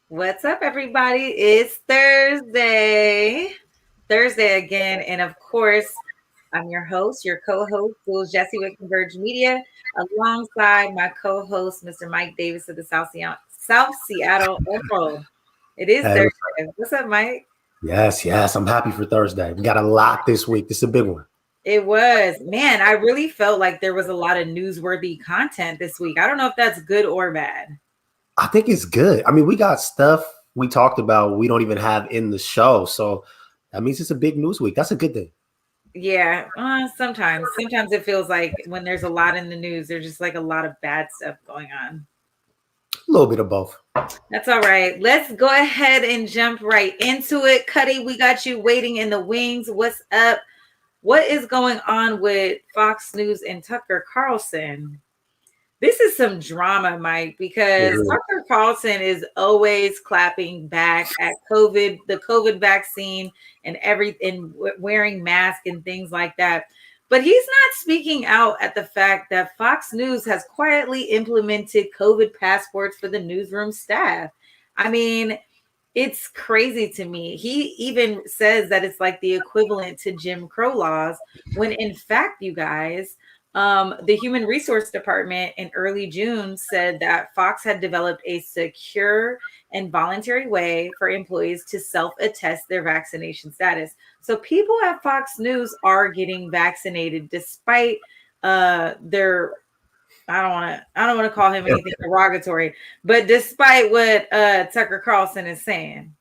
What's up, everybody? It's Thursday again. And of course, I'm your host, your co-host, Jessie with Converge Media, alongside my co-host, Mr. Mike Davis of the South Seattle Emerald. It is Thursday. What's up, Mike? Yes. I'm happy for Thursday. We got a lot this week. This is a big one. It was. Man, I really felt like there was a lot of newsworthy content this week. I don't know if that's good or bad. I think it's good. I mean, we got stuff we talked about we don't even have in the show. So that means it's a big news week. That's a good thing. Yeah, sometimes it feels like when there's a lot in the news, there's just like a lot of bad stuff going on. A little bit of both. That's all right. Let's go ahead and jump right into it. Cuddy, we got you waiting in the wings. What's up? What is going on with Fox News and Tucker Carlson? This is some drama, Mike, because Tucker Carlson is always clapping back at the COVID vaccine and wearing masks and things like that. But he's not speaking out at the fact that Fox News has quietly implemented COVID passports for the newsroom staff. I mean, it's crazy to me. He even says that it's like the equivalent to Jim Crow laws, when in fact, you guys, the Human Resource Department in early June said that Fox had developed a secure and voluntary way for employees to self-attest their vaccination status. So people at Fox News are getting vaccinated despite their, I don't want to call him anything derogatory, but despite what Tucker Carlson is saying.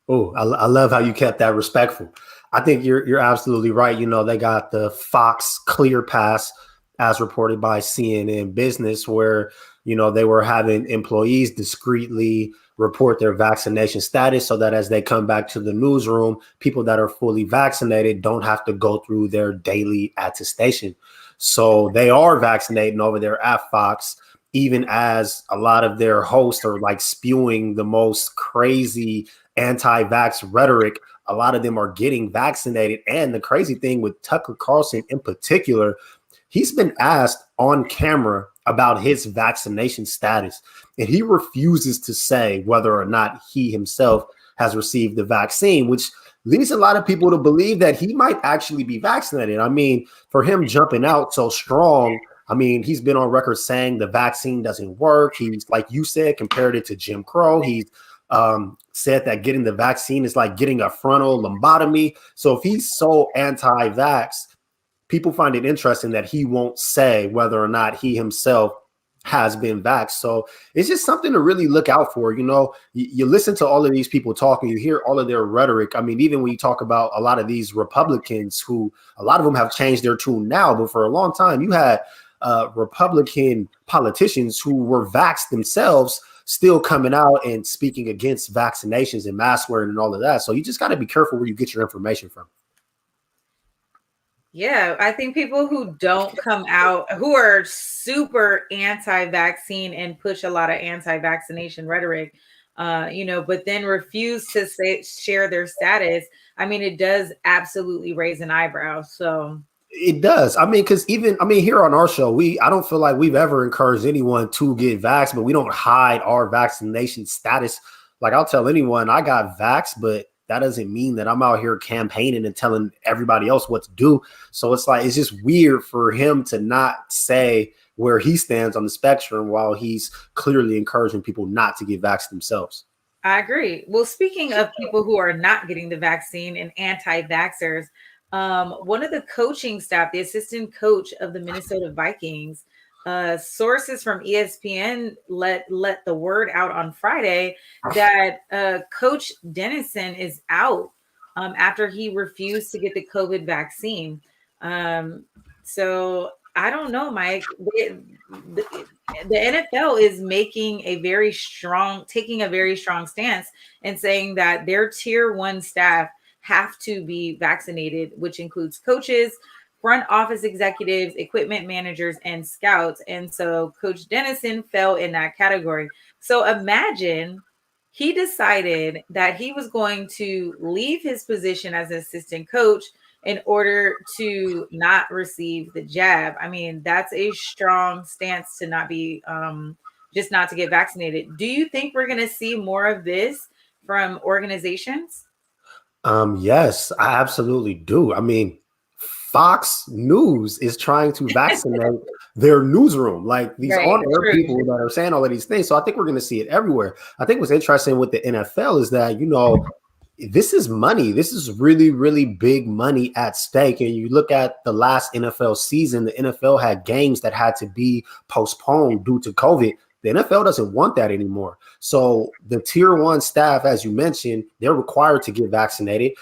Oh, I love how you kept that respectful. I think you're absolutely right. You know, they got the Fox Clear Pass, as reported by CNN Business, where, you know, they were having employees discreetly report their vaccination status so that as they come back to the newsroom, people that are fully vaccinated don't have to go through their daily attestation. So they are vaccinating over there at Fox, even as a lot of their hosts are like spewing the most crazy anti-vax rhetoric. A lot of them are getting vaccinated. And the crazy thing with Tucker Carlson in particular, he's been asked on camera about his vaccination status, and he refuses to say whether or not he himself has received the vaccine, which leads a lot of people to believe that he might actually be vaccinated. I mean, for him jumping out so strong, I mean, he's been on record saying the vaccine doesn't work. He's, like you said, compared it to Jim Crow. He's said that getting the vaccine is like getting a frontal lobotomy. So if he's so anti-vax, people find it interesting that he won't say whether or not he himself has been vaxxed. So it's just something to really look out for. You know, you listen to all of these people talking, you hear all of their rhetoric. I mean, even when you talk about a lot of these Republicans who a lot of them have changed their tune now, but for a long time, you had Republican politicians who were vaxxed themselves still coming out and speaking against vaccinations and mask wearing and all of that. So you just got to be careful where you get your information from. Yeah, I think people who don't come out, who are super anti-vaccine and push a lot of anti-vaccination rhetoric, but then refuse to share their status. I mean, it does absolutely raise an eyebrow. So It does. I mean, because here on our show, I don't feel like we've ever encouraged anyone to get vaxxed, but we don't hide our vaccination status. Like I'll tell anyone I got vaxxed, but that doesn't mean that I'm out here campaigning and telling everybody else what to do. So it's just weird for him to not say where he stands on the spectrum while he's clearly encouraging people not to get vaxxed themselves. I agree. Well, speaking of people who are not getting the vaccine and anti-vaxxers, one of the coaching staff, the assistant coach of the Minnesota Vikings, sources from ESPN let the word out on Friday that Coach Dennison is out after he refused to get the COVID vaccine. So I don't know, Mike. The NFL is taking a very strong stance and saying that their tier one staff have to be vaccinated, which includes coaches, front office executives, equipment managers, and scouts. And so Coach Dennison fell in that category. So imagine he decided that he was going to leave his position as an assistant coach in order to not receive the jab. I mean, that's a strong stance to not be just not to get vaccinated. Do you think we're going to see more of this from organizations? Yes, I absolutely do. I mean, Fox News is trying to vaccinate their newsroom, like these Right. on-air True. people that are saying all of these things. So I think we're going to see it everywhere. I think what's interesting with the NFL is that, this is money. This is really, really big money at stake. And you look at the last NFL season, the NFL had games that had to be postponed due to COVID. The NFL doesn't want that anymore. So the tier one staff, as you mentioned, they're required to get vaccinated.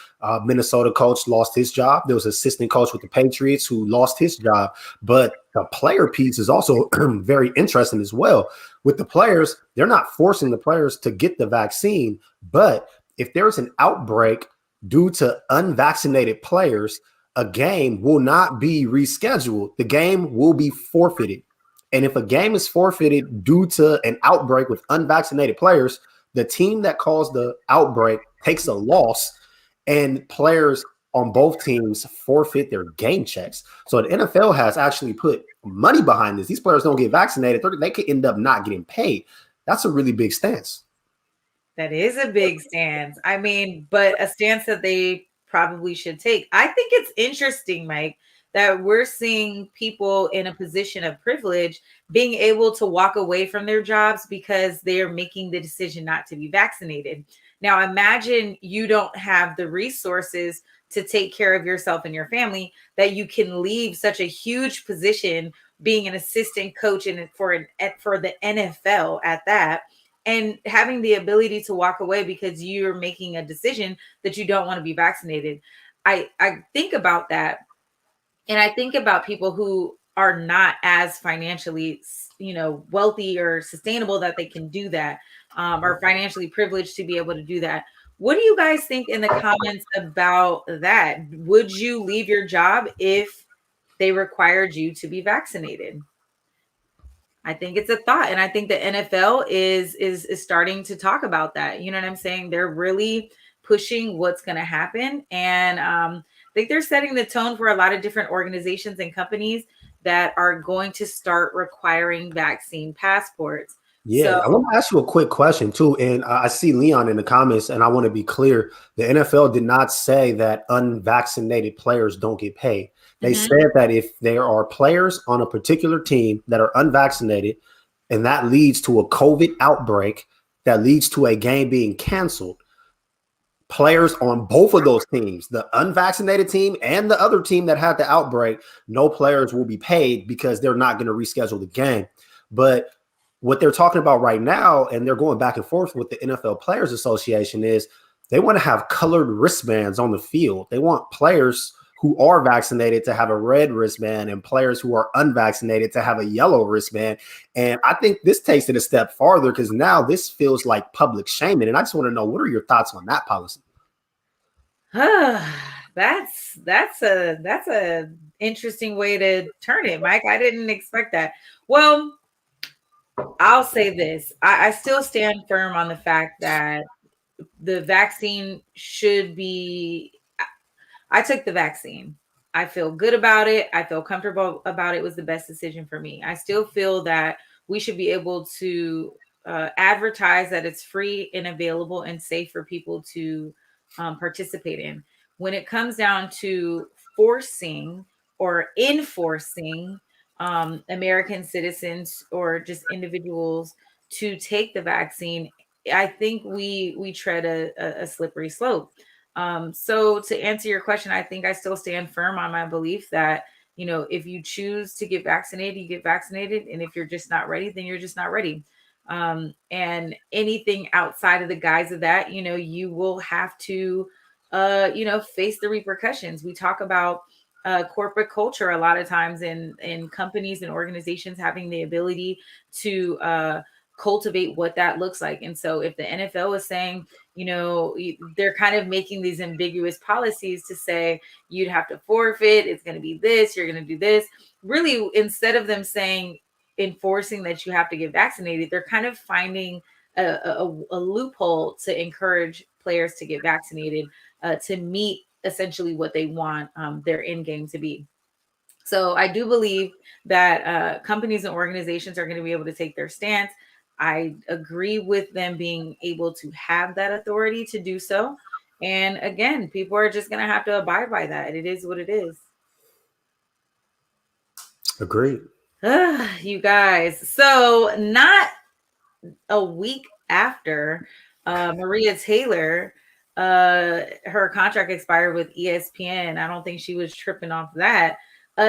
Minnesota coach lost his job. There was an assistant coach with the Patriots who lost his job. But the player piece is also very interesting as well. With the players, they're not forcing the players to get the vaccine. But if there's an outbreak due to unvaccinated players, a game will not be rescheduled. The game will be forfeited. And if a game is forfeited due to an outbreak with unvaccinated players, the team that caused the outbreak takes a loss, and players on both teams forfeit their game checks. So the NFL has actually put money behind this. These players don't get vaccinated, they could end up not getting paid. That's a really big stance. That is a big stance. I mean, but a stance that they probably should take. I think it's interesting, Mike, that we're seeing people in a position of privilege being able to walk away from their jobs because they're making the decision not to be vaccinated. Now, imagine you don't have the resources to take care of yourself and your family, that you can leave such a huge position being an assistant coach for the NFL at that, and having the ability to walk away because you're making a decision that you don't want to be vaccinated. I think about that, and I think about people who are not as financially, wealthy or sustainable that they can do that, or financially privileged to be able to do that. What do you guys think in the comments about that? Would you leave your job if they required you to be vaccinated? I think it's a thought, and I think the NFL is starting to talk about that. You know what I'm saying? They're really pushing what's going to happen, and I think they're setting the tone for a lot of different organizations and companies that are going to start requiring vaccine passports. Yeah, So, I want to ask you a quick question too. And I see Leon in the comments, and I want to be clear. The NFL did not say that unvaccinated players don't get paid. They mhm. said that if there are players on a particular team that are unvaccinated, and that leads to a COVID outbreak, that leads to a game being canceled, players on both of those teams, the unvaccinated team and the other team that had the outbreak, no players will be paid because they're not going to reschedule the game. But what they're talking about right now, and they're going back and forth with the NFL Players Association, is they want to have colored wristbands on the field. They want players who are vaccinated to have a red wristband and players who are unvaccinated to have a yellow wristband. And I think this takes it a step farther because now this feels like public shaming. And I just want to know, what are your thoughts on that policy? the That's a interesting way to turn it, Mike. I didn't expect that. Well, I'll say this. I still stand firm on the fact that the vaccine should be. I took the vaccine. I feel good about it. I feel comfortable about it. It was the best decision for me. I still feel that we should be able to advertise that it's free and available and safe for people to participate in. When it comes down to forcing or enforcing American citizens or just individuals to take the vaccine, I think we tread a slippery slope. So to answer your question, I think I still stand firm on my belief that, if you choose to get vaccinated, you get vaccinated. And if you're just not ready, then you're just not ready. And anything outside of the guise of that, you will have to, face the repercussions. We talk about corporate culture a lot of times in companies and organizations having the ability to cultivate what that looks like. And so if the NFL is saying, they're kind of making these ambiguous policies to say you'd have to forfeit, it's going to be this, you're going to do this. Really, instead of them saying enforcing that you have to get vaccinated, they're kind of finding a loophole to encourage players to get vaccinated to meet essentially what they want their end game to be. So I do believe that companies and organizations are going to be able to take their stance. I agree with them being able to have that authority to do so. And again, people are just going to have to abide by that. It is what it is. Agreed. You guys. So, not a week after Maria Taylor, her contract expired with ESPN. I don't think she was tripping off that.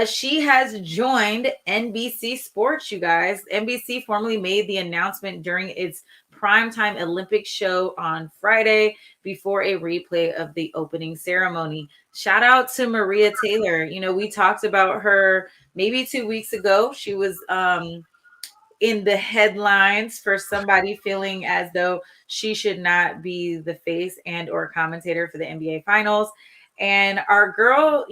She has joined NBC Sports, you guys. NBC formally made the announcement during its primetime Olympic show on Friday before a replay of the opening ceremony. Shout out to Maria Taylor. We talked about her maybe 2 weeks ago. She was in the headlines for somebody feeling as though she should not be the face and or commentator for the NBA finals. And our girl,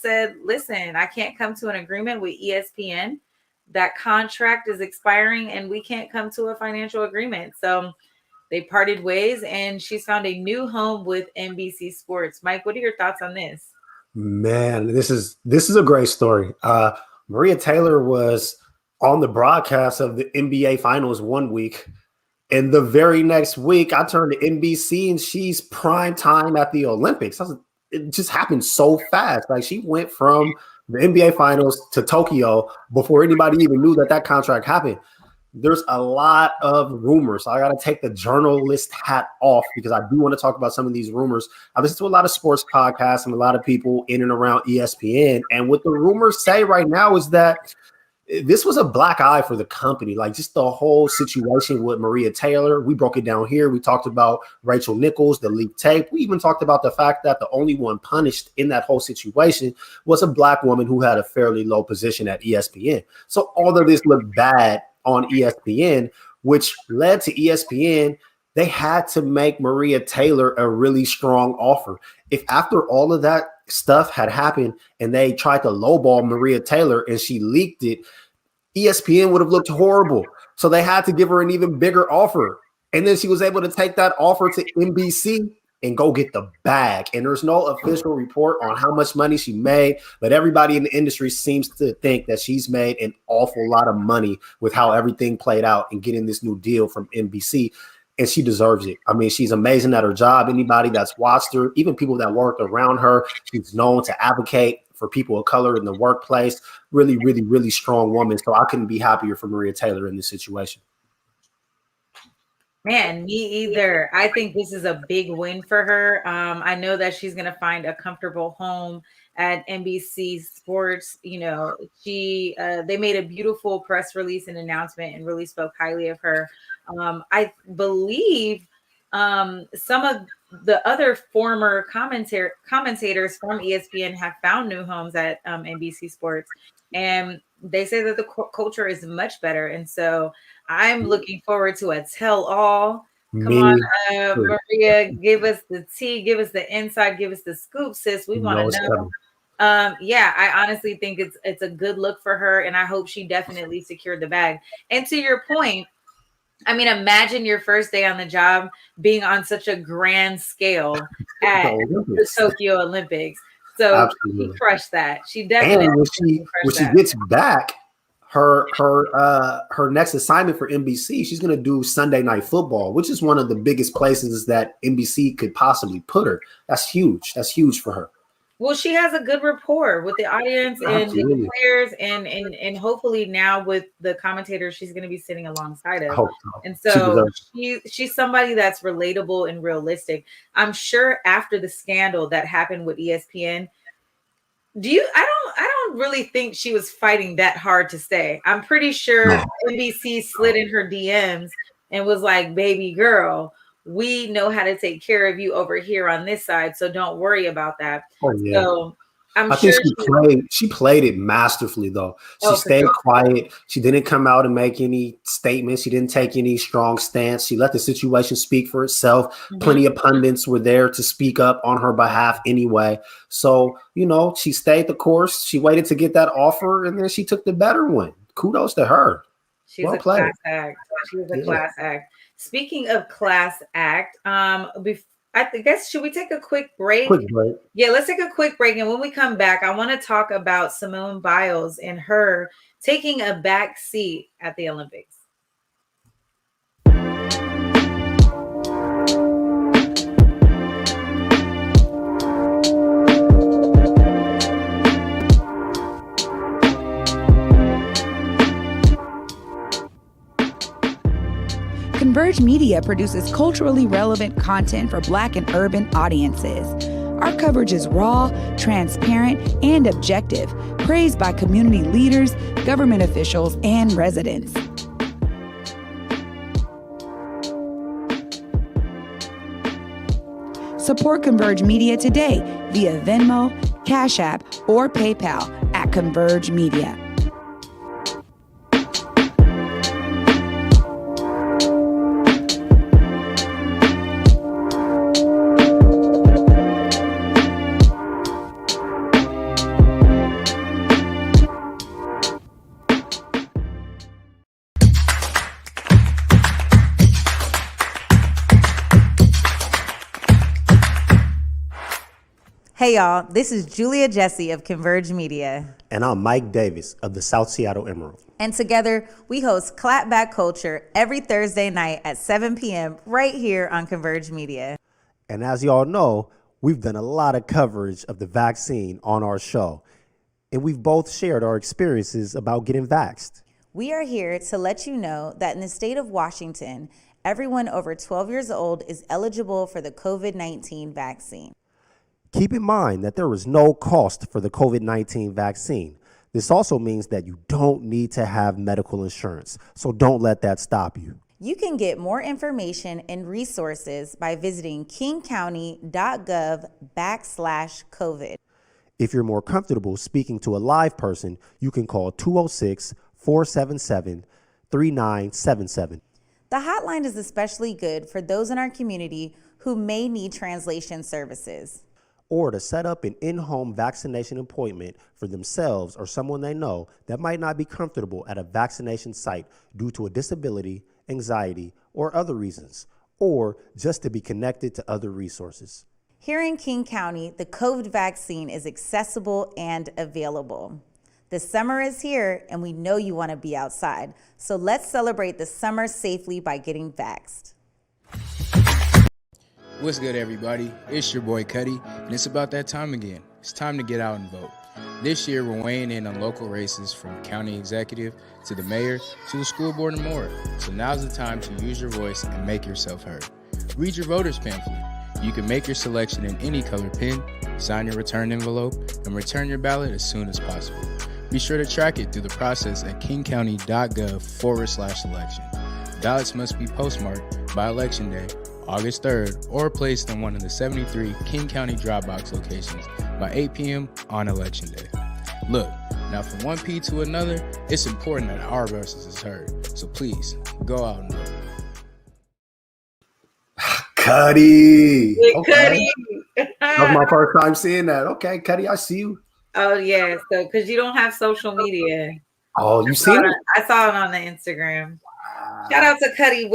said, listen, I can't come to an agreement with ESPN. That contract is expiring and we can't come to a financial agreement. So they parted ways and she's found a new home with NBC Sports. Mike, what are your thoughts on this? Man, this is a great story. Maria Taylor was on the broadcast of the NBA Finals one week, and the very next week, I turned to NBC and she's prime time at the Olympics. It just happened so fast. Like she went from the NBA Finals to Tokyo before anybody even knew that contract happened. There's a lot of rumors. So I got to take the journalist hat off because I do want to talk about some of these rumors. I listen to a lot of sports podcasts and a lot of people in and around ESPN. And what the rumors say right now is that this was a black eye for the company, like just the whole situation with Maria Taylor. We broke it down here. We talked about Rachel Nichols, the leaked tape. We even talked about the fact that the only one punished in that whole situation was a black woman who had a fairly low position at ESPN. So all of this looked bad on ESPN, which led to ESPN. They had to make Maria Taylor a really strong offer. If after all of that stuff had happened and they tried to lowball Maria Taylor and she leaked it, ESPN would have looked horrible. So they had to give her an even bigger offer. And then she was able to take that offer to NBC and go get the bag. And there's no official report on how much money she made, but everybody in the industry seems to think that she's made an awful lot of money with how everything played out and getting this new deal from NBC. And she deserves it. I mean, she's amazing at her job. Anybody that's watched her, even people that worked around her, she's known to advocate for people of color in the workplace. Really, really, really strong woman. So I couldn't be happier for Maria Taylor in this situation. Man, me either. I think this is a big win for her. I know that she's going to find a comfortable home at NBC Sports. They made a beautiful press release and announcement and really spoke highly of her. I believe some of the other former commentators from ESPN have found new homes at NBC Sports, and they say that the culture is much better. And so I'm looking forward to a tell-all Come on, Me too. Maria, give us the tea, give us the inside, give us the scoop, sis. We You want know to it's know. coming. Yeah, I honestly think it's a good look for her, and I hope she definitely secured the bag. And to your point, I mean, imagine your first day on the job being on such a grand scale The at the Olympics. Tokyo Olympics. So she Absolutely. crushed that. She And definitely when crushed she that. gets back, her next assignment for NBC, she's gonna do Sunday Night Football, which is one of the biggest places that NBC could possibly put her. That's huge. That's huge for her. Well, she has a good rapport with the audience and the Absolutely. players, and hopefully now with the commentators she's going to be sitting alongside I of. hope so. And She so deserves she's somebody that's relatable and realistic. I'm sure after the scandal that happened with ESPN, I don't really think she was fighting that hard to stay. I'm pretty sure no. NBC slid in her DMs and was like, "Baby girl, we know how to take care of you over here on this side, so don't worry about that." Oh yeah. So I'm I think sure she played it masterfully though. She oh, for stayed sure. quiet. She didn't come out and make any statements. She didn't take any strong stance. She let the situation speak for itself. Mhm. Plenty of pundits were there to speak up on her behalf anyway. So, she stayed the course. She waited to get that offer and then she took the better one. Kudos to her. She's Well a played. class act. She was a Yeah. class act. Speaking of class act, I guess should we take a quick break? Quick break. Yeah, let's take a quick break. And when we come back, I want to talk about Simone Biles and her taking a back seat at the Olympics. Converge Media produces culturally relevant content for Black and urban audiences. Our coverage is raw, transparent, and objective, praised by community leaders, government officials, and residents. Support Converge Media today via Venmo, Cash App, or PayPal at Converge Media. Hey y'all, this is Julia Jessie of Converge Media. And I'm Mike Davis of the South Seattle Emerald. And together we host Clapback Culture every Thursday night at 7 p.m. right here on Converge Media. And as y'all know, we've done a lot of coverage of the vaccine on our show. And we've both shared our experiences about getting vaxxed. We are here to let you know that in the state of Washington, everyone over 12 years old is eligible for the COVID-19 vaccine. Keep in mind that there is no cost for the COVID-19 vaccine. This also means that you don't need to have medical insurance, so don't let that stop you. You can get more information and resources by visiting kingcounty.gov/COVID. If you're more comfortable speaking to a live person, you can call 206-477-3977. The hotline is especially good for those in our community who may need translation services. Or to set up an in-home vaccination appointment for themselves or someone they know that might not be comfortable at a vaccination site due to a disability, anxiety, or other reasons, or just to be connected to other resources. Here in King County, the COVID vaccine is accessible and available. The summer is here, and we know you want to be outside. So let's celebrate the summer safely by getting vaxxed. What's good, everybody? It's your boy Cuddy, and it's about that time again. It's time to get out and vote. This year, we're weighing in on local races from county executive to the mayor to the school board and more. So now's the time to use your voice and make yourself heard. Read your voter's pamphlet. You can make your selection in any color pen, sign your return envelope, and return your ballot as soon as possible. Be sure to track it through the process at kingcounty.gov/election. Ballots must be postmarked by Election Day, August 3rd, or placed in one of the 73 King County drop box locations by 8 p.m. on Election Day. Look, now from one P to another, it's important that our voices is heard. So please, go out and vote. Cuddy. Big Okay. Cuddy. That was my first time seeing that. Okay, Cuddy, I see you. Oh yeah, so because you don't have social media. Oh, you seen it? I saw it on the Instagram. Shout out to Cuddy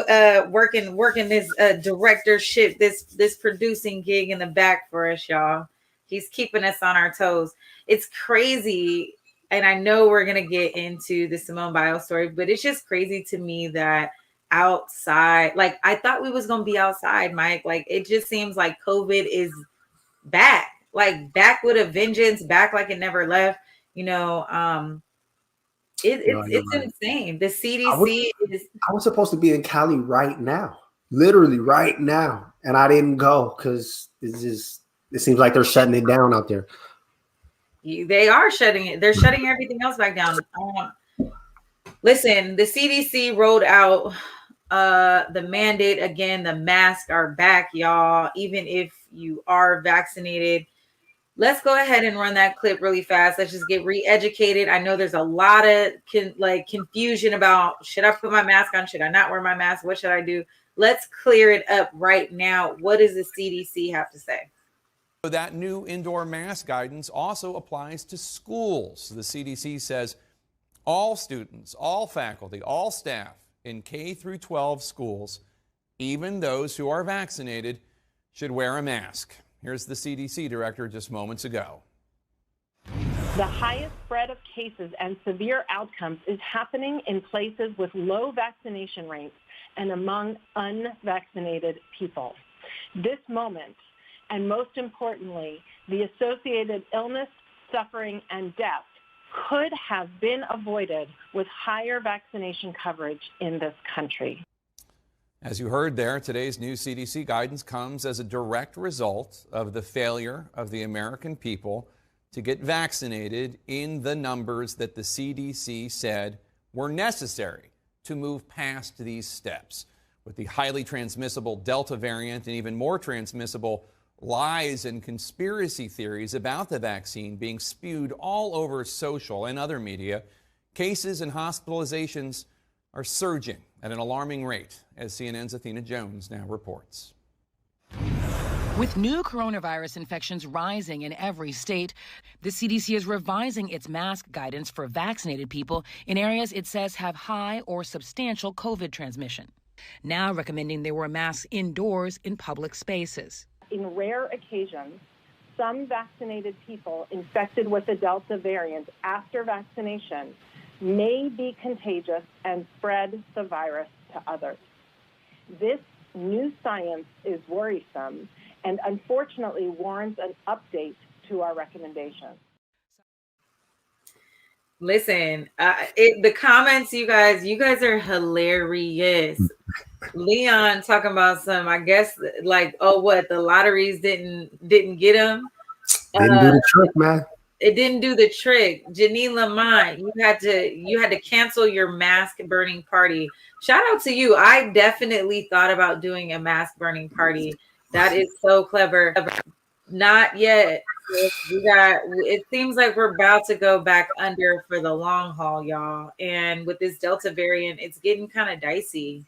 working this directorship, this producing gig in the back for us, y'all. He's keeping us on our toes. It's crazy, and I know we're gonna get into the Simone Biles story, but it's just crazy to me that outside, like I thought we was gonna be outside, Mike. Like it just seems like COVID is back, like back with a vengeance, back like it never left. You know, it's Right. insane. The CDC is. I was supposed to be in Cali right now, literally right now, and I didn't go because it seems like they're shutting it down out there. They are shutting it. They're shutting everything else back down. Listen, the CDC rolled out the mandate again. The masks are back, y'all. Even if you are vaccinated, let's go ahead and run that clip really fast. Let's just get re-educated. I know there's a lot of confusion about should I put my mask on? Should I not wear my mask? What should I do? Let's clear it up right now. What does the CDC have to say? That new indoor mask guidance also applies to schools. The CDC says all students, all faculty, all staff in K through 12 schools, even those who are vaccinated, should wear a mask. Here's the CDC director just moments ago. The highest spread of cases and severe outcomes is happening in places with low vaccination rates and among unvaccinated people. This moment, and most importantly, the associated illness, suffering, and death could have been avoided with higher vaccination coverage in this country. As you heard there, today's new CDC guidance comes as a direct result of the failure of the American people to get vaccinated in the numbers that the CDC said were necessary to move past these steps. With the highly transmissible Delta variant and even more transmissible lies and conspiracy theories about the vaccine being spewed all over social and other media, cases and hospitalizations are surging at an alarming rate, as CNN's Athena Jones now reports. With new coronavirus infections rising in every state, the CDC is revising its mask guidance for vaccinated people in areas it says have high or substantial COVID transmission, now recommending they wear masks indoors in public spaces. In rare occasions, some vaccinated people infected with the Delta variant after vaccination may be contagious and spread the virus to others. This new science is worrisome and unfortunately warrants an update to our recommendations. Listen, the comments, you guys are hilarious. Leon talking about some, I guess, like, oh, what, the lotteries didn't get him. Didn't do the trick, man. It didn't do the trick. Janine Lamont, you had to cancel your mask burning party. Shout out to you. I definitely thought about doing a mask burning party. That is so clever. Not yet. It seems like we're about to go back under for the long haul, y'all. And with this Delta variant, it's getting kind of dicey.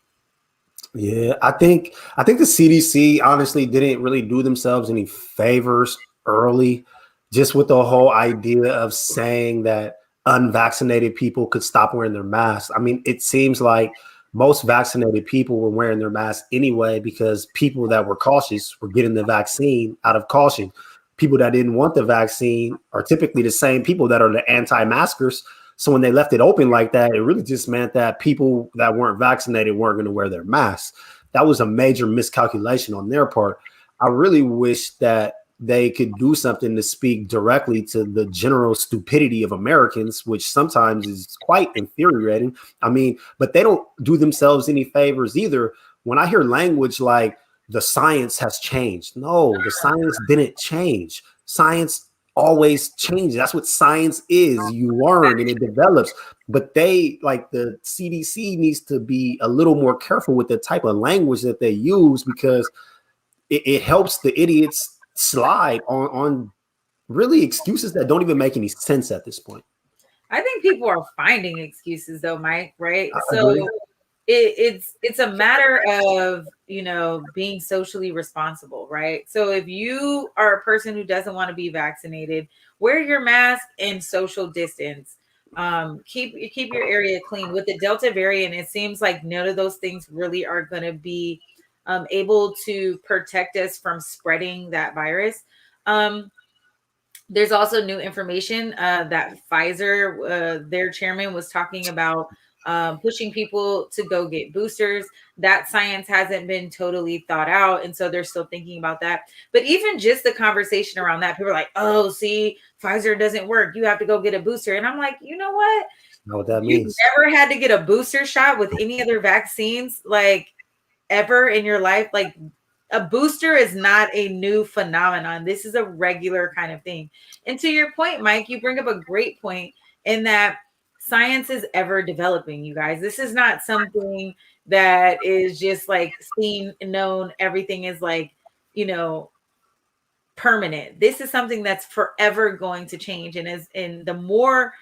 Yeah, I think the CDC honestly didn't really do themselves any favors early, just with the whole idea of saying that unvaccinated people could stop wearing their masks. I mean, it seems like most vaccinated people were wearing their masks anyway because people that were cautious were getting the vaccine out of caution. People that didn't want the vaccine are typically the same people that are the anti-maskers. So when they left it open like that, it really just meant that people that weren't vaccinated weren't going to wear their masks. That was a major miscalculation on their part. I really wish that they could do something to speak directly to the general stupidity of Americans, which sometimes is quite infuriating. I mean, but they don't do themselves any favors either. When I hear language like the science has changed, no, the science didn't change. Science always changes. That's what science is. You learn and it develops. But they, like the CDC, needs to be a little more careful with the type of language that they use because it helps the idiots slide on really excuses that don't even make any sense at this point. I think people are finding excuses though, Mike, right? I So agree. it's a matter of, you know, being socially responsible, right? So if you are a person who doesn't want to be vaccinated, wear your mask and social distance. Keep your area clean. With the Delta variant, it seems like none of those things really are going to be able to protect us from spreading that virus. There's also new information that Pfizer, their chairman, was talking about pushing people to go get boosters. That science hasn't been totally thought out, and so they're still thinking about that. But even just the conversation around that, people are like, "Oh, see, Pfizer doesn't work. You have to go get a booster." And I'm like, you know what? Know what that You've means? never had to get a booster shot with any other vaccines, like ever in your life. Like a booster is not a new phenomenon. This is a regular kind of thing. And to your point, Mike, you bring up a great point in that science is ever developing, you guys. This is not something that is just like seen, known, everything is like, you know, permanent. This is something that's forever going to change. And the more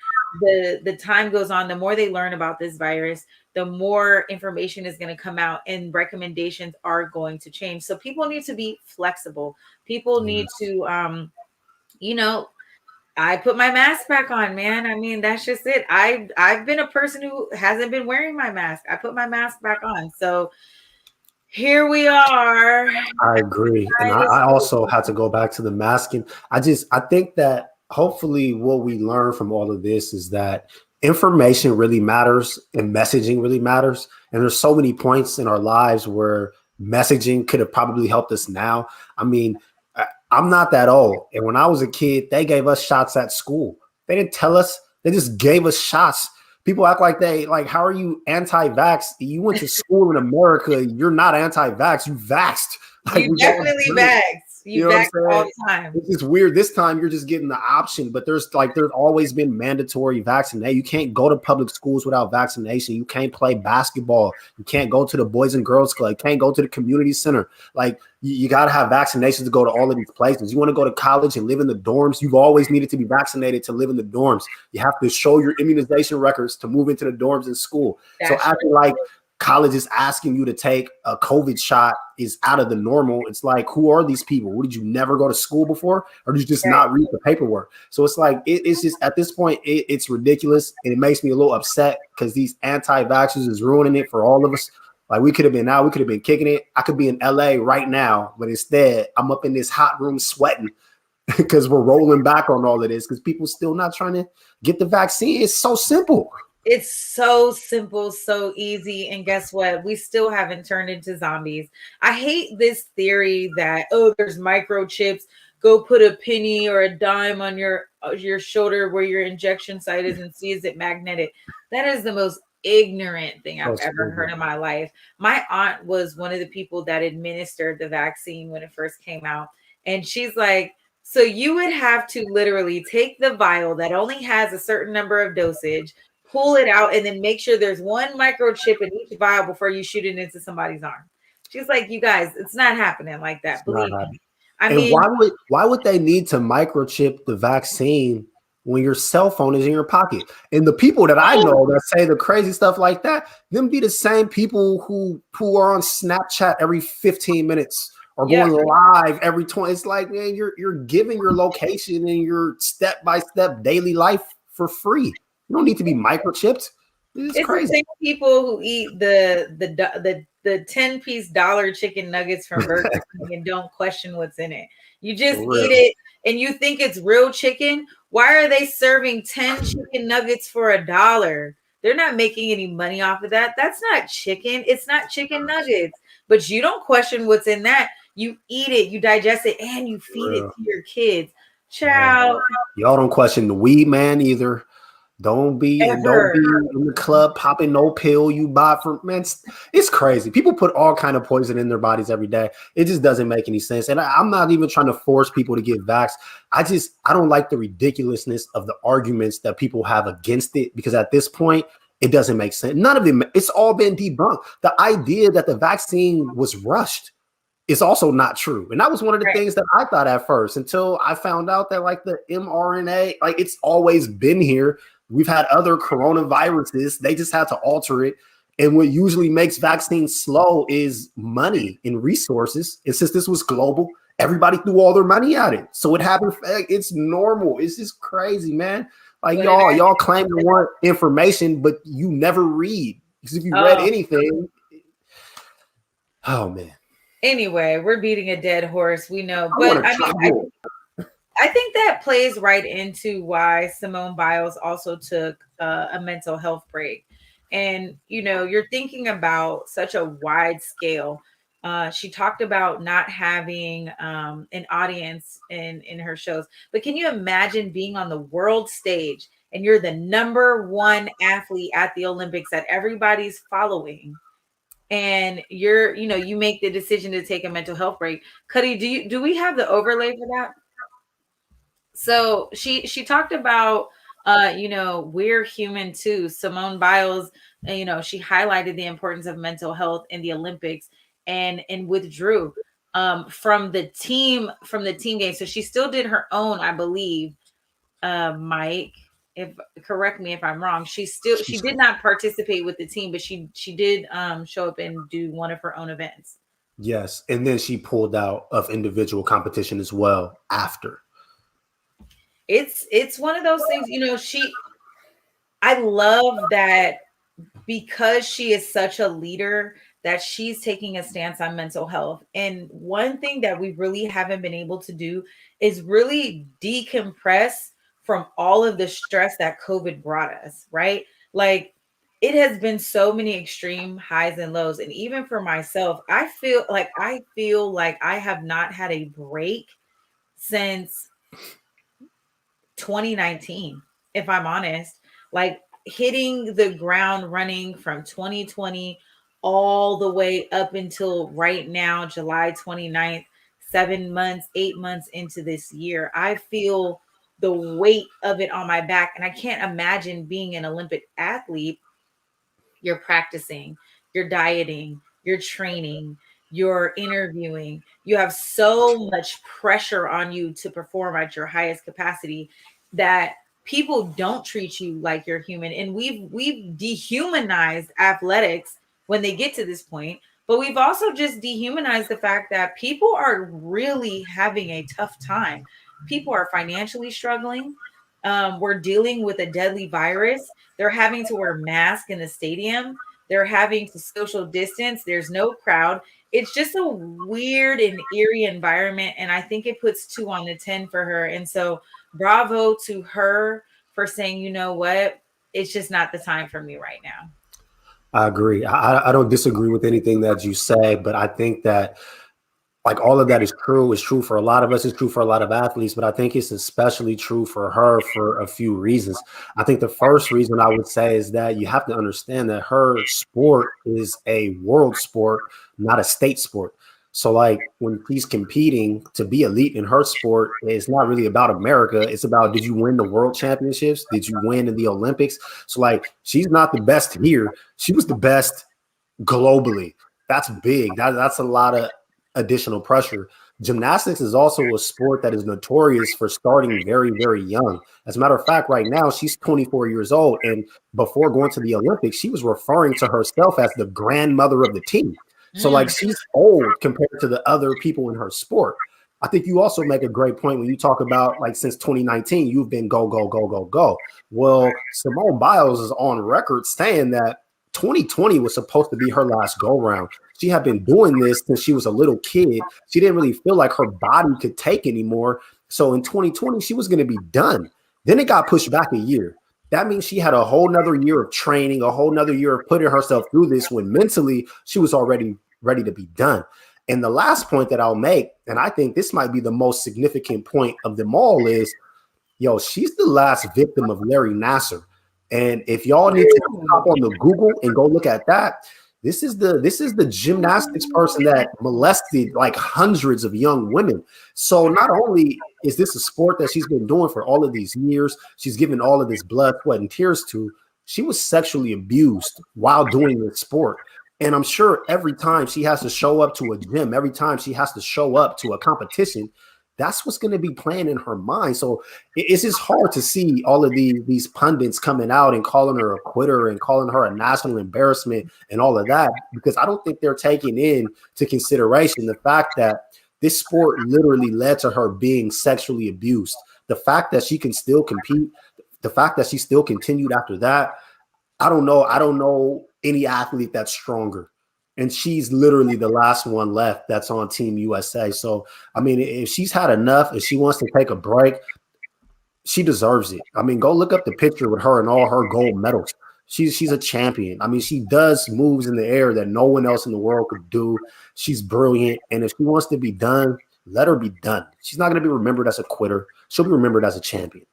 the time goes on, the more they learn about this virus, the more information is going to come out and recommendations are going to change. So people need to be flexible. People need to you know, I put my mask back on, man. I mean, that's just it. I've been a person who hasn't been wearing my mask. I put my mask back on. So here we are. I agree. And I also had to go back to the masking. I think that hopefully what we learn from all of this is that information really matters and messaging really matters. And there's so many points in our lives where messaging could have probably helped us now. I mean, I'm not that old. And when I was a kid, they gave us shots at school. They didn't tell us, they just gave us shots. People act like, how are you anti-vax? You went to school in America. You're not anti-vax. You vaxxed. Like, you definitely vaxxed. You vaxxed all the time. It's just weird. This time you're just getting the option, but there's always been mandatory vaccination. You can't go to public schools without vaccination. You can't play basketball. You can't go to the Boys and Girls Club. You can't go to the community center. Like you got to have vaccinations to go to all of these places. You want to go to college and live in the dorms. You've always needed to be vaccinated to live in the dorms. You have to show your immunization records to move into the dorms in school. So acting like college is asking you to take a COVID shot is out of the normal. It's like, who are these people? Did you never go to school before? Or did you just not read the paperwork? So it's like, it's just at this point, it's ridiculous. And it makes me a little upset because these anti-vaxxers is ruining it for all of us. Like we could have been kicking it. I could be in LA right now, but instead I'm up in this hot room sweating because we're rolling back on all of this because people still not trying to get the vaccine. It's so simple. It's so simple, so easy. And guess what? We still haven't turned into zombies. I hate this theory that, oh, there's microchips. Go put a penny or a dime on your shoulder where your injection site is and see is it magnetic. That is the most ignorant thing I've ever heard in my life. My aunt was one of the people that administered the vaccine when it first came out. And she's like, so you would have to literally take the vial that only has a certain number of dosage, pull it out, and then make sure there's one microchip in each vial before you shoot it into somebody's arm. She's like, you guys, it's not happening like that. Believe me. I mean, why would they need to microchip the vaccine when your cell phone is in your pocket? And the people that I know that say the crazy stuff like that, them be the same people who are on Snapchat every 15 minutes or going live every 20. It's like, man, you're giving your location and your step-by-step daily life for free. You don't need to be microchipped. It's crazy. The same people who eat the 10-piece dollar chicken nuggets from Burger King and don't question what's in it. You just eat it and you think it's real chicken. Why are they serving 10 chicken nuggets for $1? They're not making any money off of that. That's not chicken. It's not chicken nuggets. But you don't question what's in that. You eat it, you digest it, and you feed it to your kids. Child. Y'all don't question the weed man either. Don't be in the club popping no pill you buy from, man. It's crazy. People put all kind of poison in their bodies every day. It just doesn't make any sense. And I'm not even trying to force people to get vaxxed. I don't like the ridiculousness of the arguments that people have against it because at this point, it doesn't make sense. None of them. It's all been debunked. The idea that the vaccine was rushed is also not true. And that was one of the things that I thought at first until I found out that like the mRNA, like it's always been here. We've had other coronaviruses. They just had to alter it. And what usually makes vaccines slow is money and resources. And since this was global, everybody threw all their money at it. So it happened. It's normal. It's just crazy, man. Like y'all claim to want information, but you never read. Because if you read anything, oh man. Anyway, we're beating a dead horse. We know, but I think that plays right into why Simone Biles also took a mental health break. And, you're thinking about such a wide scale. She talked about not having an audience in her shows. But can you imagine being on the world stage and you're the number one athlete at the Olympics that everybody's following? And you make the decision to take a mental health break. Cuddy, do we have the overlay for that? So she talked about, we're human too. Simone Biles, she highlighted the importance of mental health in the Olympics and withdrew from the team game. So she still did her own, I believe, Mike, correct me if I'm wrong. She did not participate with the team, but she did show up and do one of her own events. Yes. And then she pulled out of individual competition as well after. It's one of those things, I love that because she is such a leader that she's taking a stance on mental health. And one thing that we really haven't been able to do is really decompress from all of the stress that COVID brought us, right? Like it has been so many extreme highs and lows. And even for myself, I feel like I have not had a break since 2019, if I'm honest. Like hitting the ground running from 2020 all the way up until right now, July 29th, 8 months into this year. I feel the weight of it on my back. And I can't imagine being an Olympic athlete. You're practicing, you're dieting, you're training, you're interviewing. You have so much pressure on you to perform at your highest capacity that people don't treat you like you're human. And we've dehumanized athletics when they get to this point, but we've also just dehumanized the fact that people are really having a tough time. People are financially struggling. We're dealing with a deadly virus. They're having to wear masks in the stadium. They're having to social distance. There's no crowd. It's just a weird and eerie environment. And I think it puts 2 on the 10 for her. And so bravo to her for saying, you know what, it's just not the time for me right now. I agree. I don't disagree with anything that you say, but I think that like all of that is true. It's true for a lot of us. It's true for a lot of athletes, but I think it's especially true for her for a few reasons. I think the first reason I would say is that you have to understand that her sport is a world sport, not a state sport. So like when she's competing to be elite in her sport, it's not really about America. It's about, did you win the world championships? Did you win in the Olympics? So like, she's not the best here. She was the best globally. That's big. That's a lot of additional pressure. Gymnastics is also a sport that is notorious for starting very, very young. As a matter of fact, right now, she's 24 years old. And before going to the Olympics, she was referring to herself as the grandmother of the team. So like she's old compared to the other people in her sport. I think you also make a great point when you talk about like since 2019, you've been go, go, go, go, go. Well, Simone Biles is on record saying that 2020 was supposed to be her last go round. She had been doing this since she was a little kid. She didn't really feel like her body could take anymore. So in 2020, she was going to be done. Then it got pushed back a year. That means she had a whole nother year of training, a whole nother year of putting herself through this when mentally she was already ready to be done. And the last point that I'll make, and I think this might be the most significant point of them all, is, she's the last victim of Larry Nassar. And if y'all need to hop on the Google and go look at that, this is the gymnastics person that molested like hundreds of young women. So not only is this a sport that she's been doing for all of these years, she's given all of this blood, sweat, and tears to, she was sexually abused while doing this sport. And I'm sure every time she has to show up to a gym, every time she has to show up to a competition, That's what's going to be playing in her mind. So it's just hard to see all of these pundits coming out and calling her a quitter and calling her a national embarrassment and all of that, because I don't think they're taking into consideration the fact that this sport literally led to her being sexually abused. The fact that she can still compete, the fact that she still continued after that, I don't know any athlete that's stronger. And she's literally the last one left that's on Team USA. So, I mean, if she's had enough, if she wants to take a break, she deserves it. I mean, go look up the picture with her and all her gold medals. She's a champion. I mean, she does moves in the air that no one else in the world could do. She's brilliant. And if she wants to be done, let her be done. She's not going to be remembered as a quitter. She'll be remembered as a champion.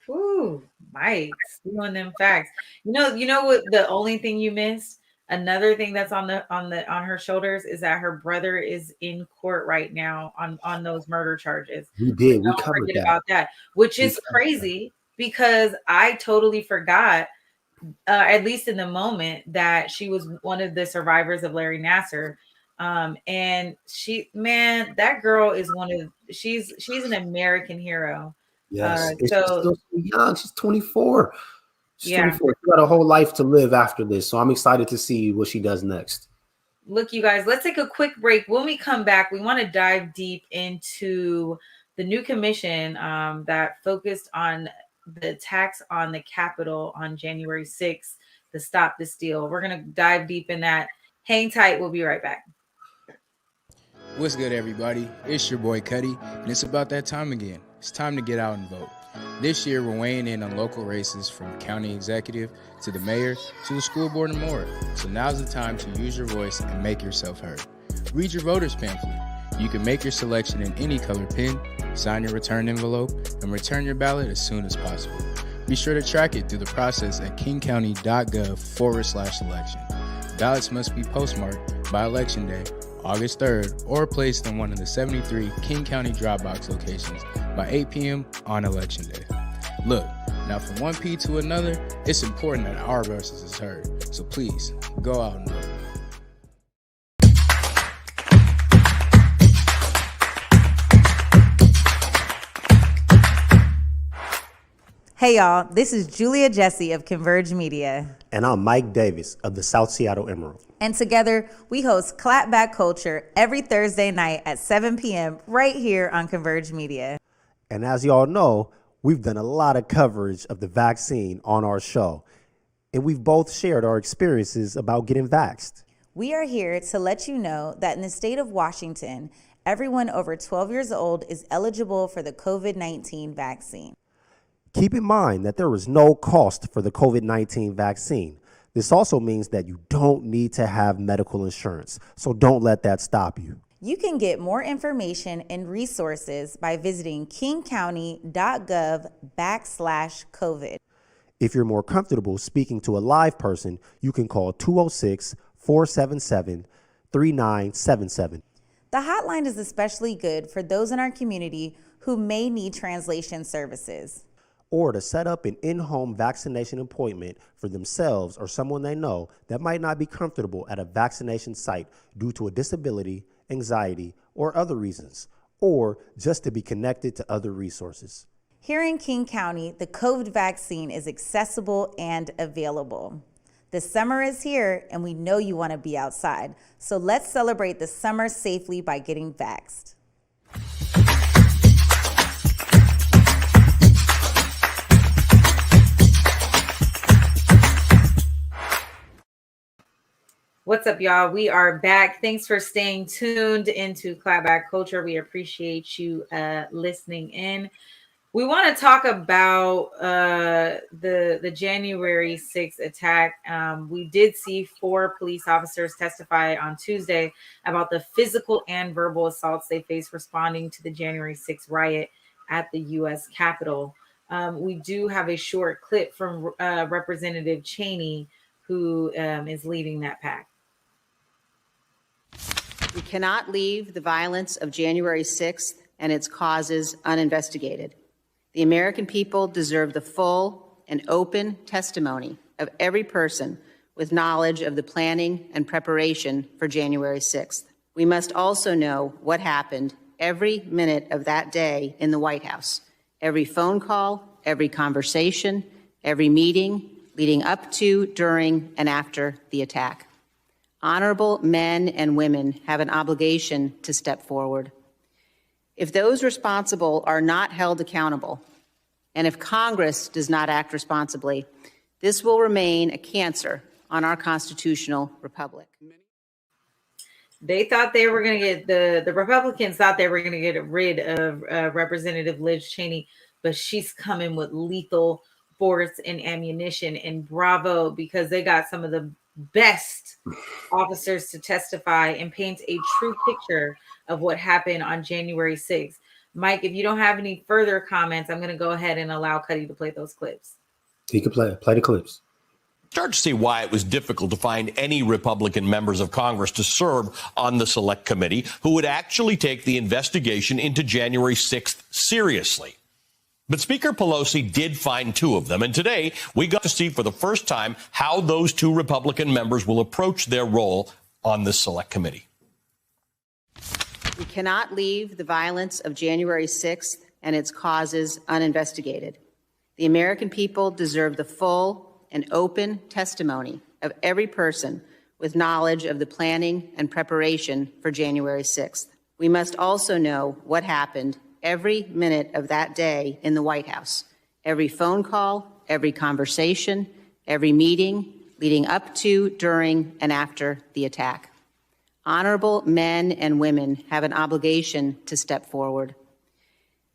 Ooh, Mike, stealing them facts. You know what? The only thing you missed, another thing that's on her shoulders, is that her brother is in court right now on those murder charges. We did. We Don't covered forget that. about that, which is crazy because I totally forgot, at least in the moment, that she was one of the survivors of Larry Nassar. And that girl is she's an American hero. Yes. So she's still young. She's 24. She's yeah. 24. She got a whole life to live after this. So I'm excited to see what she does next. Look, you guys, let's take a quick break. When we come back, we want to dive deep into the new commission that focused on the attacks on the Capitol on January 6th to stop this deal. We're going to dive deep in that. Hang tight. We'll be right back. What's good, everybody? It's your boy Cuddy, and it's about that time again. It's time to get out and vote. This year, we're weighing in on local races from county executive to the mayor to the school board and more. So now's the time to use your voice and make yourself heard. Read your voter's pamphlet. You can make your selection in any color pen, sign your return envelope, and return your ballot as soon as possible. Be sure to track it through the process at kingcounty.gov/election. Ballots must be postmarked by Election Day, August 3rd, or placed in one of the 73 King County drop box locations by 8 p.m. on Election Day. Look, now from one P to another, it's important that our voices is heard. So please, go out and vote. Hey y'all, this is Julia Jessie of Converge Media. And I'm Mike Davis of the South Seattle Emerald. And together, we host Clapback Culture every Thursday night at 7 p.m. right here on Converge Media. And as y'all know, we've done a lot of coverage of the vaccine on our show. And we've both shared our experiences about getting vaxxed. We are here to let you know that in the state of Washington, everyone over 12 years old is eligible for the COVID-19 vaccine. Keep in mind that there is no cost for the COVID-19 vaccine. This also means that you don't need to have medical insurance, so don't let that stop you. You can get more information and resources by visiting kingcounty.gov/COVID. If you're more comfortable speaking to a live person, you can call 206-477-3977. The hotline is especially good for those in our community who may need translation services. Or to set up an in-home vaccination appointment for themselves or someone they know that might not be comfortable at a vaccination site due to a disability, anxiety, or other reasons, or just to be connected to other resources. Here in King County, the COVID vaccine is accessible and available. The summer is here, and we know you want to be outside, so let's celebrate the summer safely by getting vaxxed. What's up, y'all? We are back. Thanks for staying tuned into Clapback Culture. We appreciate you listening in. We want to talk about the January 6th attack. We did see 4 police officers testify on Tuesday about the physical and verbal assaults they faced responding to the January 6th riot at the U.S. Capitol. We do have a short clip from Representative Cheney, who is leading that pack. We cannot leave the violence of January 6th and its causes uninvestigated. The American people deserve the full and open testimony of every person with knowledge of the planning and preparation for January 6th. We must also know what happened every minute of that day in the White House, every phone call, every conversation, every meeting leading up to, during, and after the attack. Honorable men and women have an obligation to step forward. If those responsible are not held accountable, and if Congress does not act responsibly, this will remain a cancer on our constitutional republic. They thought they were going to get the Republicans thought they were going to get rid of Representative Liz Cheney, but she's coming with lethal force and ammunition. And bravo, because they got some of the best officers to testify and paint a true picture of what happened on January 6th. Mike, if you don't have any further comments, I'm going to go ahead and allow Cuddy to play those clips. He could play the clips. Start to see why it was difficult to find any Republican members of Congress to serve on the Select Committee who would actually take the investigation into January 6th seriously. But Speaker Pelosi did find two of them, and today we got to see for the first time how those two Republican members will approach their role on the Select Committee. We cannot leave the violence of January 6th and its causes uninvestigated. The American people deserve the full and open testimony of every person with knowledge of the planning and preparation for January 6th. We must also know what happened every minute of that day in the White House, every phone call, every conversation, every meeting leading up to, during, and after the attack. Honorable men and women have an obligation to step forward.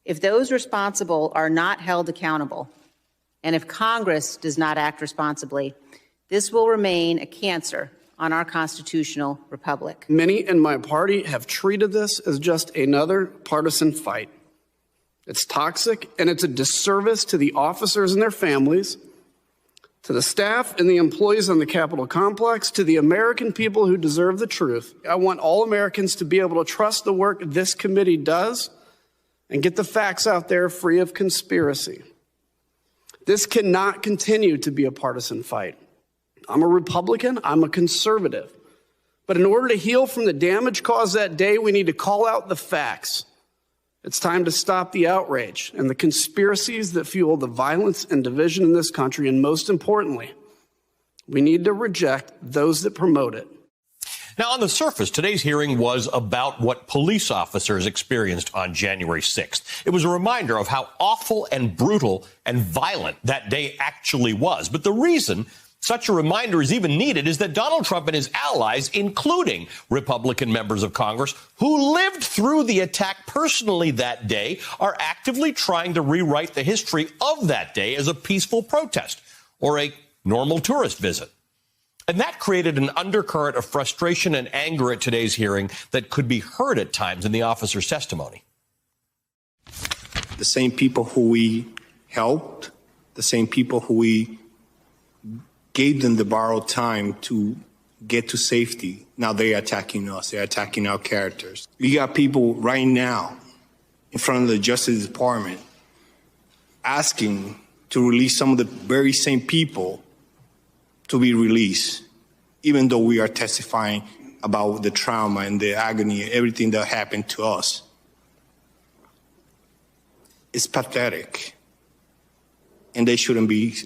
If those responsible are not held accountable, and if Congress does not act responsibly, this will remain a cancer on our constitutional republic. Many in my party have treated this as just another partisan fight. It's toxic, and it's a disservice to the officers and their families, to the staff and the employees on the Capitol complex, to the American people who deserve the truth. I want all Americans to be able to trust the work this committee does and get the facts out there free of conspiracy. This cannot continue to be a partisan fight. I'm a Republican, I'm a conservative. But in order to heal from the damage caused that day, we need to call out the facts. It's time to stop the outrage and the conspiracies that fuel the violence and division in this country. And most importantly, we need to reject those that promote it. Now, on the surface, today's hearing was about what police officers experienced on January 6th. It was a reminder of how awful and brutal and violent that day actually was. But the reason such a reminder is even needed is that Donald Trump and his allies, including Republican members of Congress who lived through the attack personally that day, are actively trying to rewrite the history of that day as a peaceful protest or a normal tourist visit. And that created an undercurrent of frustration and anger at today's hearing that could be heard at times in the officer's testimony. The same people who we helped, the same people who we gave them the borrowed time to get to safety, now they're attacking us. They're attacking our characters. You got people right now in front of the Justice Department asking to release some of the very same people to be released, even though we are testifying about the trauma and the agony and everything that happened to us. It's pathetic, and they shouldn't be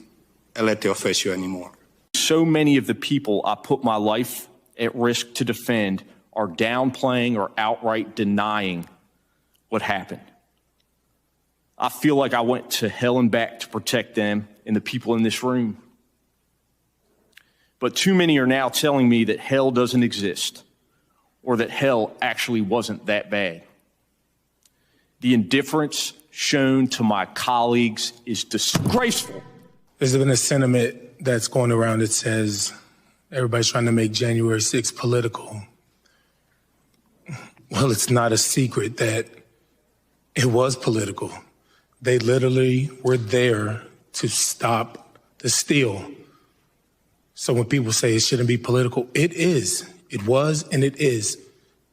elected official anymore. So many of the people I put my life at risk to defend are downplaying or outright denying what happened. I feel like I went to hell and back to protect them and the people in this room. But too many are now telling me that hell doesn't exist or that hell actually wasn't that bad. The indifference shown to my colleagues is disgraceful. There's been a sentiment that's going around that says everybody's trying to make January 6th political. Well, it's not a secret that it was political. They literally were there to stop the steal. So when people say it shouldn't be political, it is. It was and it is.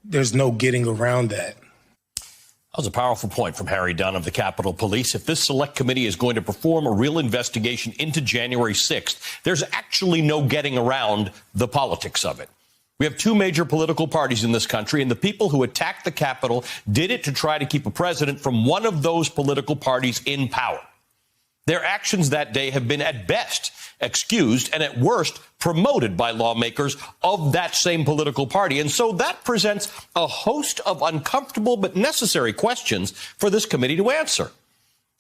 There's no getting around that. That was a powerful point from Harry Dunn of the Capitol Police. If this select committee is going to perform a real investigation into January 6th, there's actually no getting around the politics of it. We have two major political parties in this country, and the people who attacked the Capitol did it to try to keep a president from one of those political parties in power. Their actions that day have been at best excused and at worst promoted by lawmakers of that same political party. And so that presents a host of uncomfortable but necessary questions for this committee to answer.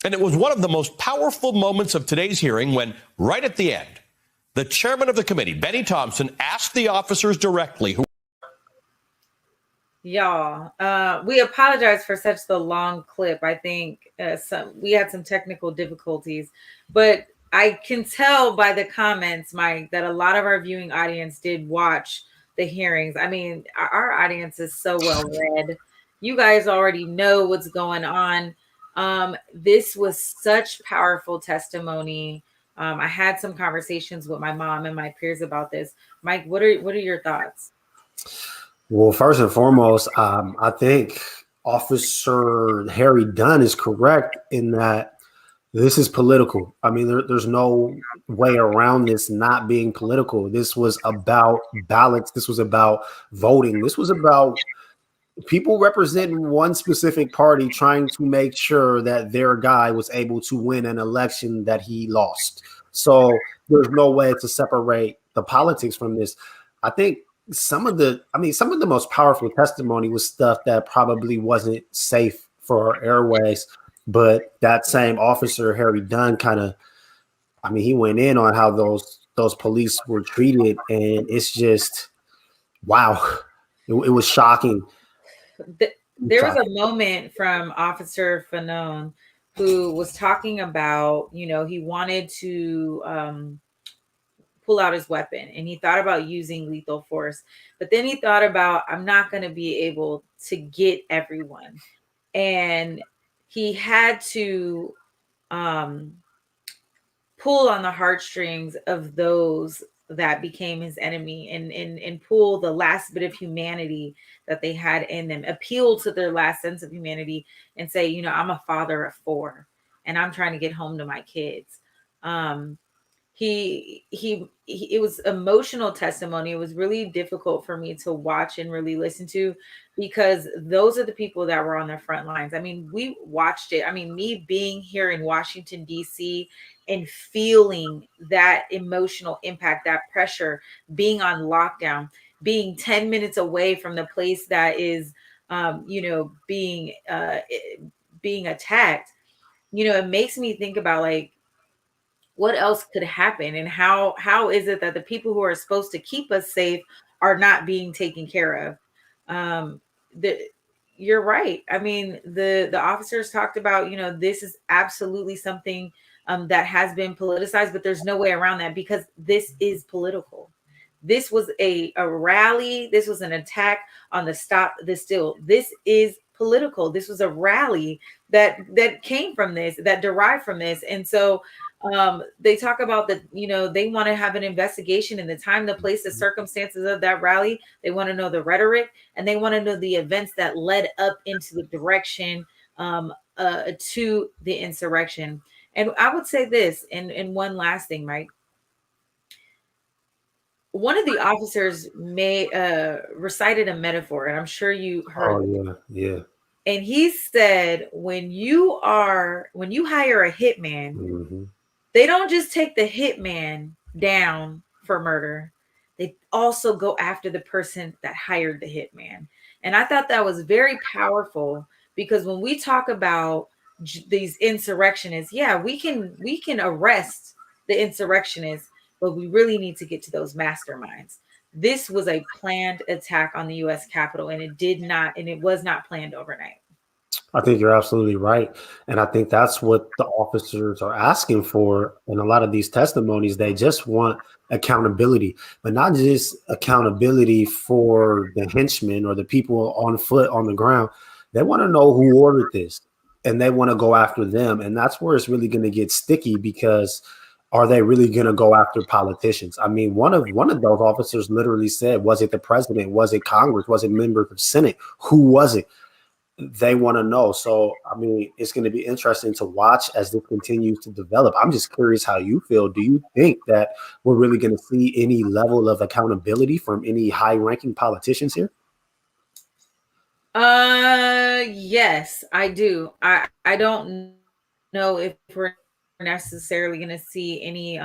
And it was one of the most powerful moments of today's hearing when, right at the end, the chairman of the committee, Benny Thompson, asked the officers directly Y'all, we apologize for such the long clip. I think we had some technical difficulties, but I can tell by the comments, Mike, that a lot of our viewing audience did watch the hearings. I mean, our audience is so well read. You guys already know what's going on. This was such powerful testimony. I had some conversations with my mom and my peers about this. Mike, what are your thoughts? Well, first and foremost, I think Officer Harry Dunn is correct in that this is political. I mean, there's no way around this not being political. This was about ballots. This was about voting. This was about people representing one specific party trying to make sure that their guy was able to win an election that he lost. So there's no way to separate the politics from this. I think some of the most powerful testimony was stuff that probably wasn't safe for our airways. But that same officer, Harry Dunn, he went in on how those police were treated. And it's just, wow, it was shocking. There was a moment from Officer Fanone who was talking about, he wanted to pull out his weapon and he thought about using lethal force, but then he thought about, I'm not going to be able to get everyone. And he had to pull on the heartstrings of those that became his enemy and pull the last bit of humanity that they had in them, appeal to their last sense of humanity and say, I'm a father of 4 and I'm trying to get home to my kids. It was emotional testimony. It was really difficult for me to watch and really listen to, because those are the people that were on the front lines. I mean, we watched it. I mean, me being here in Washington, D.C. and feeling that emotional impact, that pressure, being on lockdown, being 10 minutes away from the place that is, being attacked, it makes me think about like, what else could happen? And how is it that the people who are supposed to keep us safe are not being taken care of? You're right. I mean, the officers talked about, this is absolutely something that has been politicized, but there's no way around that because this is political. This was a rally. This was an attack on the Stop the Steal. This is political. This was a rally that came from this, that derived from this. And so they talk about that, they want to have an investigation in the time, the place, the circumstances of that rally. They want to know the rhetoric and they want to know the events that led up into the direction to the insurrection. And I would say this, and one last thing, Mike. One of the officers recited a metaphor, and I'm sure you heard. Oh, yeah. And he said, when you hire a hitman, mm-hmm. They don't just take the hitman down for murder. They also go after the person that hired the hitman. And I thought that was very powerful because when we talk about these insurrectionists, yeah, we can arrest the insurrectionists, but we really need to get to those masterminds. This was a planned attack on the U.S. Capitol, and it was not planned overnight. I think you're absolutely right. And I think that's what the officers are asking for in a lot of these testimonies. They just want accountability, but not just accountability for the henchmen or the people on foot on the ground. They want to know who ordered this and they want to go after them. And that's where it's really going to get sticky, because are they really going to go after politicians? I mean, one of those officers literally said, was it the president? Was it Congress? Was it members of Senate? Who was it? they want to know. So, I mean, it's going to be interesting to watch as this continues to develop. I'm just curious how you feel. Do you think that we're really going to see any level of accountability from any high-ranking politicians here? Yes, I do. I don't know if we're necessarily going to see any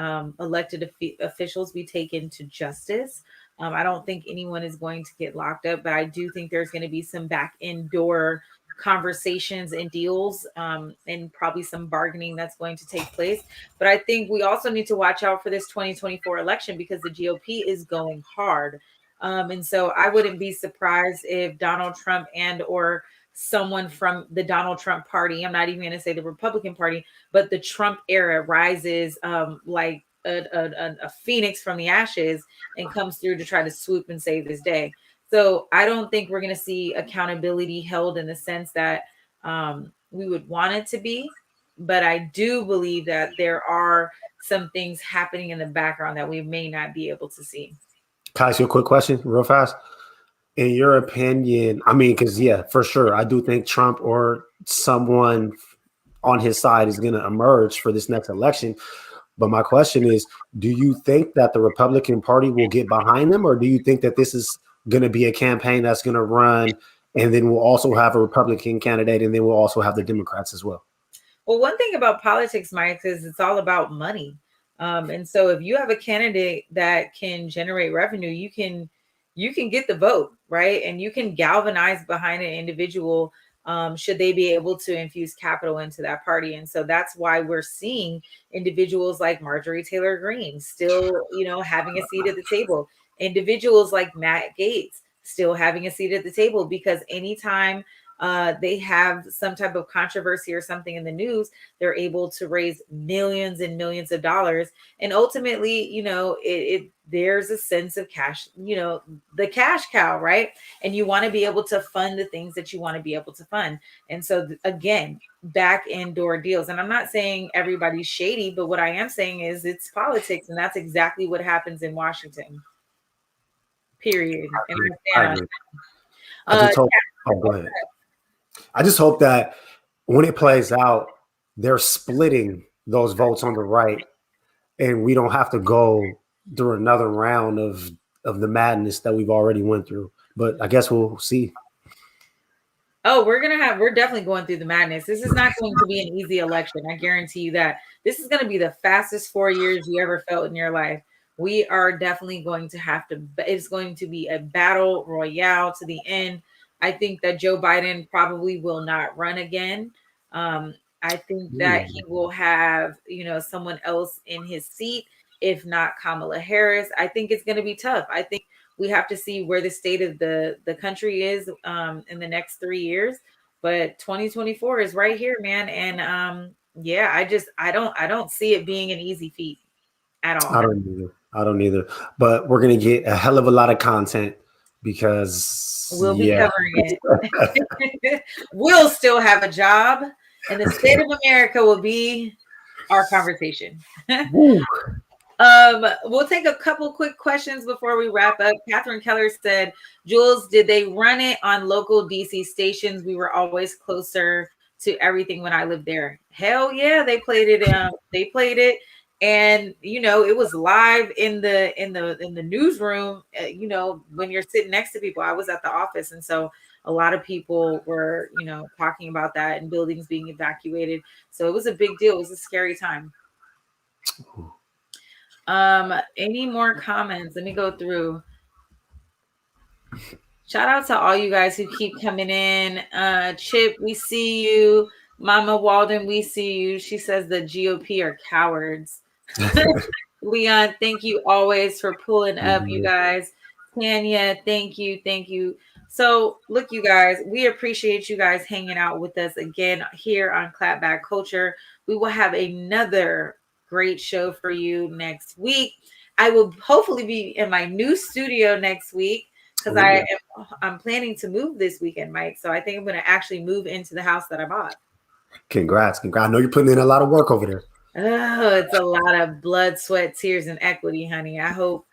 elected officials be taken to justice. I don't think anyone is going to get locked up, but I do think there's going to be some back end door conversations and deals, and probably some bargaining that's going to take place. But I think we also need to watch out for this 2024 election because the GOP is going hard. And so I wouldn't be surprised if Donald Trump and or someone from the Donald Trump party, I'm not even going to say the Republican Party, but the Trump era rises like a phoenix from the ashes and comes through to try to swoop and save this day. So I don't think we're going to see accountability held in the sense that we would want it to be. But I do believe that there are some things happening in the background that we may not be able to see. Can I ask you a quick question real fast? In your opinion, I mean, because, yeah, for sure, I do think Trump or someone on his side is going to emerge for this next election. But my question is, do you think that the Republican Party will get behind them, or do you think that this is going to be a campaign that's going to run and then we'll also have a Republican candidate and then we'll also have the Democrats as well? Well, one thing about politics, Mike, is it's all about money. And so if you have a candidate that can generate revenue, you can get the vote, right? And you can galvanize behind an individual should they be able to infuse capital into that party. And so that's why we're seeing individuals like Marjorie Taylor Greene still, having a seat at the table. Individuals like Matt Gaetz still having a seat at the table, because anytime they have some type of controversy or something in the news, they're able to raise millions and millions of dollars. And ultimately, there's a sense of cash, the cash cow, right? And you want to be able to fund the things that you want to be able to fund. And so again, back end door deals. And I'm not saying everybody's shady, but what I am saying is it's politics. And that's exactly what happens in Washington. Period. I agree. Go ahead. I just hope that when it plays out, they're splitting those votes on the right, and we don't have to go through another round of the madness that we've already went through. But I guess we'll see. Oh, we're definitely going through the madness. This is not going to be an easy election. I guarantee you that. This is going to be the fastest 4 years you ever felt in your life. We are definitely going to have to, it's going to be a battle royale to the end. I think that Joe Biden probably will not run again. I think that he will have, someone else in his seat, if not Kamala Harris. I think it's going to be tough. I think we have to see where the state of the country is in the next 3 years. But 2024 is right here, man. And I don't see it being an easy feat at all. I don't either. But we're going to get a hell of a lot of content because we'll be covering it. We'll still have a job, and the state of America will be our conversation. We'll take a couple quick questions before we wrap up. Catherine Keller said, Jules, did they run it on local DC stations? We were always closer to everything when I lived there. Hell yeah, they played it. They played it. And it was live in the newsroom. When you're sitting next to people, I was at the office, and so a lot of people were talking about that and buildings being evacuated. So it was a big deal. It was a scary time. Any more comments? Let me go through. Shout out to all you guys who keep coming in. Chip, we see you. Mama Walden, we see you. She says the GOP are cowards. Leon, thank you always for pulling up, you guys. Tanya, thank you. So look, you guys, we appreciate you guys hanging out with us again here on Clapback Culture. We will have another great show for you next week. I will hopefully be in my new studio next week because I'm planning to move this weekend, Mike. So I think I'm going to actually move into the house that I bought. Congrats. I know you're putting in a lot of work over there. Oh, it's a lot of blood, sweat, tears, and equity, honey. I hope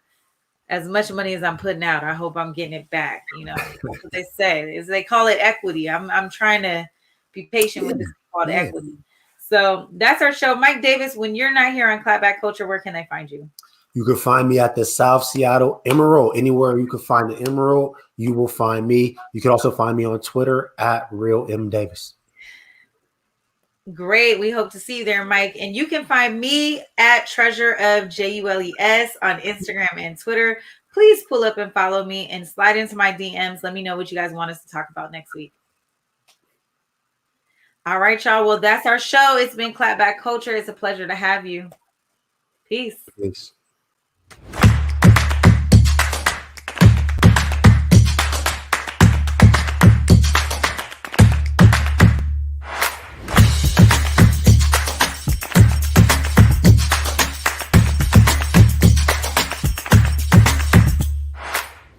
as much money as I'm putting out, I hope I'm getting it back. You know, that's what they say. Is they call it equity. I'm trying to be patient with this called equity. So that's our show. Mike Davis, when you're not here on Clapback Culture, where can they find you? You can find me at the South Seattle Emerald. Anywhere you can find the Emerald, you will find me. You can also find me on Twitter at Real M Davis. Great. We hope to see you there, Mike. And you can find me at Treasure of JULES on Instagram and Twitter. Please pull up and follow me and slide into my DMs. Let me know what you guys want us to talk about next week. All right, y'all. Well, that's our show. It's been Clapback Culture. It's a pleasure to have you. Peace. Peace.